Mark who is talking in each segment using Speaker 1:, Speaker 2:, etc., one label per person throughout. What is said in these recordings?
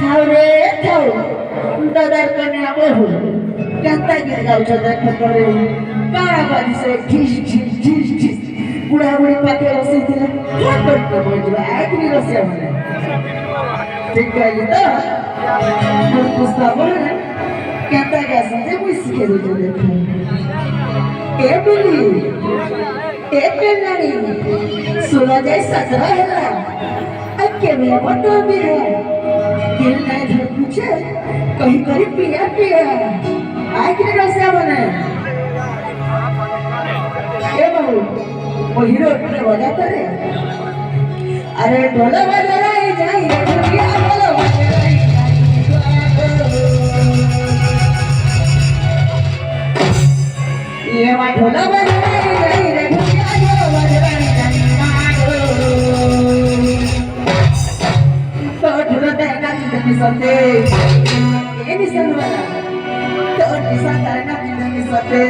Speaker 1: थाव रे थाव दादार कन्या बहु केंता गीत गाउछ देख करे काळा बाजी से ठिस ठिस ठिस ठिस बुढ़ा बुढ़ी पाके रसे दिले क्या करते बोझवा आखिरी रसे मने ठीक कहली तो मोर पुस्ता बोले केंता गासे जे मुई सिखे दे देख ए बिली ए पेनारी सुना जाए सजरा है अके में बतो भी है दिल नहीं धर पूछे कहीं करी पिया पिया आखिरी रसे मने ए बाबू वो हीरो अपने बजाता रे अरे ढोल बजा रही जाई रे दुनिया ढोल बजा रही ये मा ढोल बजा रही जाई रे दुनिया ढोल बजा रही तो ढोल दे नाच दे सते ये भी सनवाला तो निशान नाच दे सते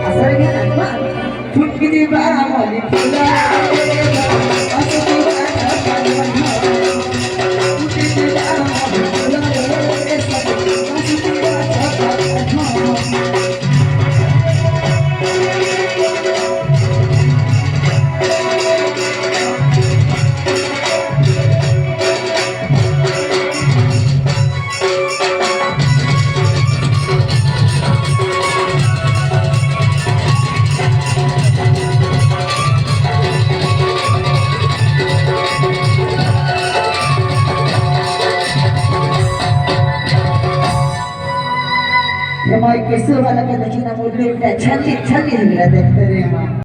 Speaker 1: असर के नाच फुटकी दी बारा वाली फुला असर की बारा वाली फुटकी दी बारा वाली फुला असर की बारा हमारे कैसे वाला का देखिए ना मुझे छल्ली छल्ली लग रहा है देखते रहे हम